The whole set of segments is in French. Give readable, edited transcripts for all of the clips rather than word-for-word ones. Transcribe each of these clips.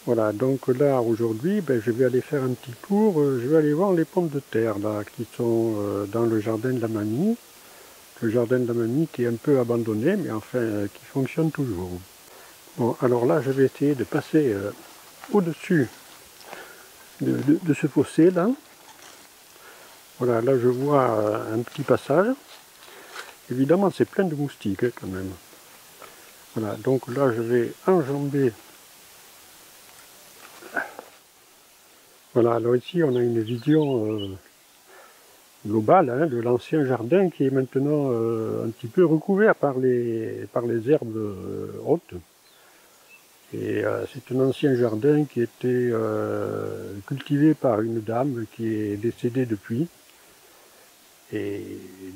Voilà, donc là aujourd'hui, ben, je vais aller faire un petit tour, je vais aller voir les pommes de terre là, qui sont dans le jardin de la mamie. Le jardin de la mamie qui est un peu abandonné, mais enfin qui fonctionne toujours. Bon, alors là je vais essayer de passer au-dessus de ce fossé là. Voilà, là je vois un petit passage. Évidemment c'est plein de moustiques quand même. Voilà, donc là je vais enjamber. Voilà, alors ici on a une vision globale hein, de l'ancien jardin qui est maintenant un petit peu recouvert par les herbes hautes. Et c'est un ancien jardin qui était cultivé par une dame qui est décédée depuis. Et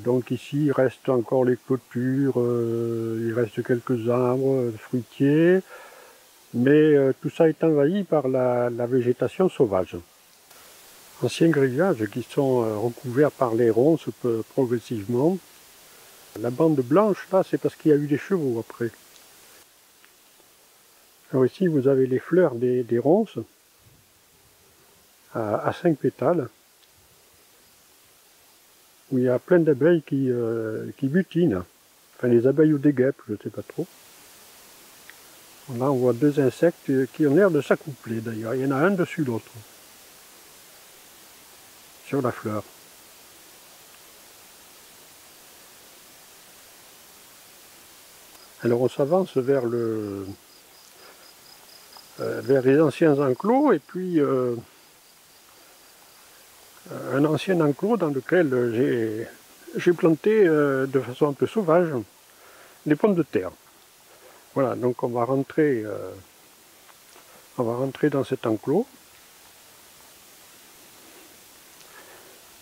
donc ici il reste encore les clôtures, il reste quelques arbres fruitiers, mais tout ça est envahi par la végétation sauvage. Anciens grillages qui sont recouverts par les ronces progressivement. La bande blanche là c'est parce qu'il y a eu des chevaux après. Alors ici vous avez les fleurs des ronces à 5 pétales, où il y a plein d'abeilles qui butinent. Enfin les abeilles ou des guêpes, je ne sais pas trop. Là on voit deux insectes qui ont l'air de s'accoupler d'ailleurs, il y en a un dessus l'autre, sur la fleur. Alors on s'avance vers vers les anciens enclos, et puis un ancien enclos dans lequel j'ai planté de façon un peu sauvage des pommes de terre. Voilà, donc on va rentrer dans cet enclos.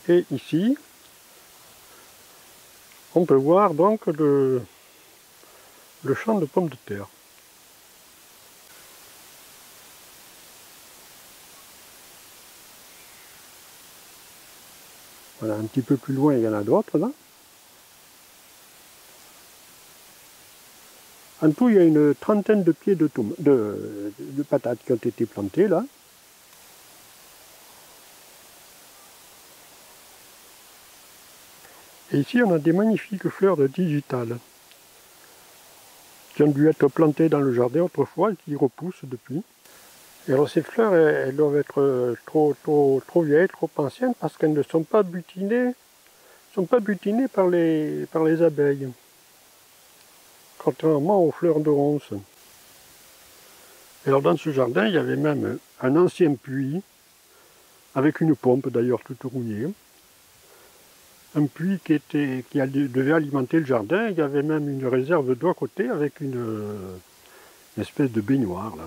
Et ici, on peut voir donc le champ de pommes de terre. Voilà, un petit peu plus loin, il y en a d'autres là. En tout, il y a une trentaine de pieds de patates qui ont été plantés là. Et ici, on a des magnifiques fleurs de digital qui ont dû être plantées dans le jardin autrefois et qui repoussent depuis. Et alors ces fleurs, elles doivent être trop vieilles, trop anciennes, parce qu'elles ne sont pas butinées, par les abeilles, contrairement aux fleurs de ronces. Et alors dans ce jardin, il y avait même un ancien puits, avec une pompe d'ailleurs toute rouillée. Un puits qui devait alimenter le jardin. Il y avait même une réserve d'eau à côté avec une espèce de baignoire là.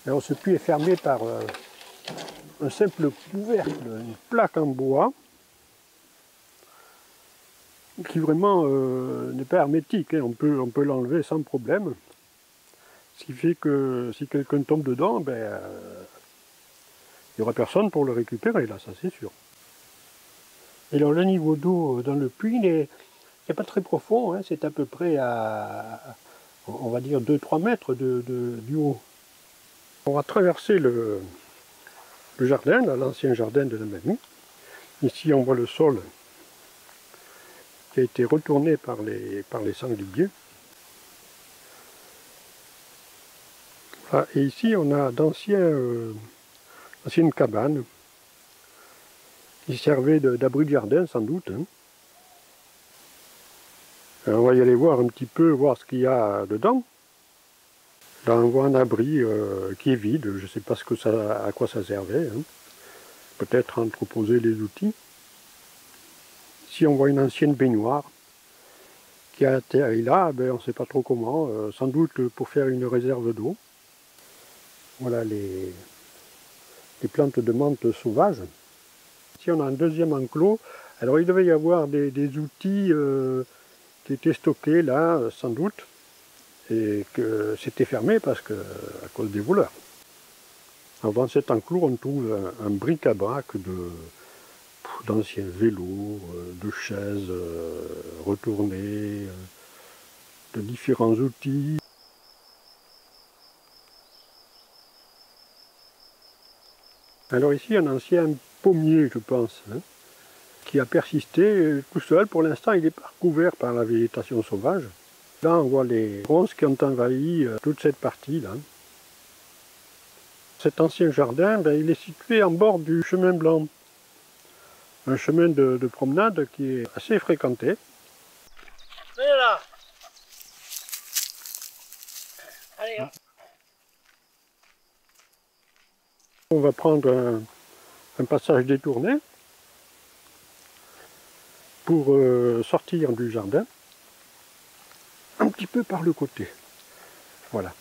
Alors ce puits est fermé par un simple couvercle, une plaque en bois, qui vraiment n'est pas hermétique, hein. On peut l'enlever sans problème. Ce qui fait que si quelqu'un tombe dedans, ben, il n'y aura personne pour le récupérer, là, ça c'est sûr. Et alors le niveau d'eau dans le puits n'est pas très profond, hein, c'est à peu près à, on va dire, 2-3 mètres du haut. On va traverser le jardin, l'ancien jardin de la mamie. Ici on voit le sol qui a été retourné par les sangliers. Voilà. Et ici on a d'anciennes cabanes qui servaient d'abri de jardin sans doute. Hein. Alors on va y aller voir un petit peu, voir ce qu'il y a dedans. Là on voit un abri qui est vide, je ne sais pas à quoi ça servait. Hein. Peut-être entreposer les outils. Ici on voit une ancienne baignoire qui a atterri là, ben, on ne sait pas trop comment, sans doute pour faire une réserve d'eau. Voilà les plantes de menthe sauvages. Ici on a un deuxième enclos. Alors il devait y avoir des outils qui étaient stockés là, sans doute, et que c'était fermé à cause des voleurs. Alors dans cet enclos on trouve un bric-à-brac d'anciens vélos, de chaises retournées, de différents outils. Alors ici, un ancien pommier, je pense, hein, qui a persisté tout seul. Pour l'instant, il est recouvert par la végétation sauvage. Là, on voit les ronces qui ont envahi toute cette partie-là. Cet ancien jardin, ben, il est situé en bord du chemin blanc. Un chemin de promenade qui est assez fréquenté. Venez là. Allez, hop. On va prendre un passage détourné pour sortir du jardin, un petit peu par le côté. Voilà.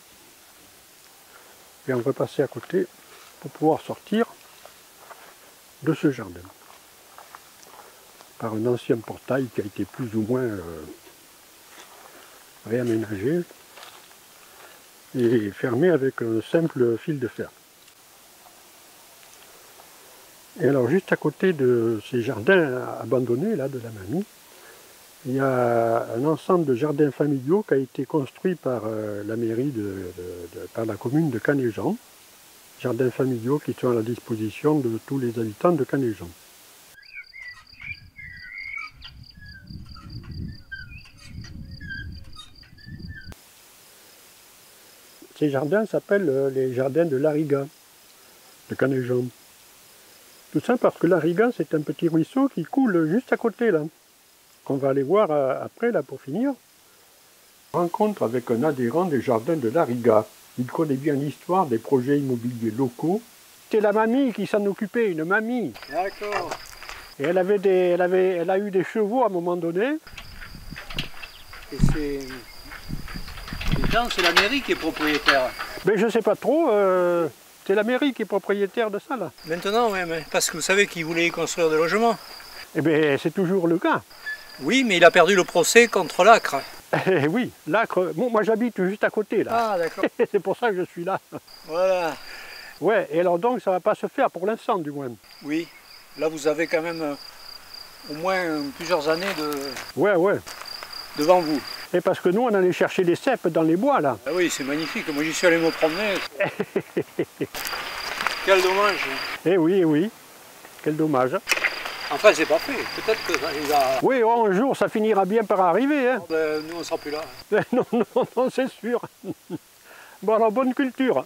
Et on va passer à côté pour pouvoir sortir de ce jardin. Par un ancien portail qui a été plus ou moins réaménagé et fermé avec un simple fil de fer. Et alors juste à côté de ces jardins abandonnés là, de la mamie, il y a un ensemble de jardins familiaux qui a été construit par la mairie, par la commune de Canéjan. Jardins familiaux qui sont à la disposition de tous les habitants de Canéjan. Ces jardins s'appellent les jardins de l'Ariga, de Canéjan. Tout ça parce que l'Ariga, c'est un petit ruisseau qui coule juste à côté, là. Qu'on va aller voir après, là, pour finir. Rencontre avec un adhérent des jardins de l'Ariga. Il connaît bien l'histoire des projets immobiliers locaux. C'est la mamie qui s'en occupait, une mamie. D'accord. Et elle a eu des chevaux à un moment donné. Et c'est... c'est la mairie qui est propriétaire. Mais je ne sais pas trop, c'est la mairie qui est propriétaire de ça, là. Maintenant, oui, parce que vous savez qu'il voulait y construire des logements. Eh bien, c'est toujours le cas. Oui, mais il a perdu le procès contre l'Acre. Eh oui, l'Acre, bon, moi j'habite juste à côté, là. Ah, d'accord. C'est pour ça que je suis là. Voilà. Ouais, et alors donc ça ne va pas se faire pour l'instant, du moins. Oui, là vous avez quand même au moins plusieurs années Ouais. devant vous. Et parce que nous, on allait chercher des cèpes dans les bois, là. Ah oui, c'est magnifique. Moi, j'y suis allé me promener. Quel dommage. Eh oui. Quel dommage. Enfin, c'est pas fait. Peut-être que ça les a... Oui, un jour, ça finira bien par arriver, hein. Ben, nous, on sera plus là. Non, c'est sûr. Bon, alors, bonne culture.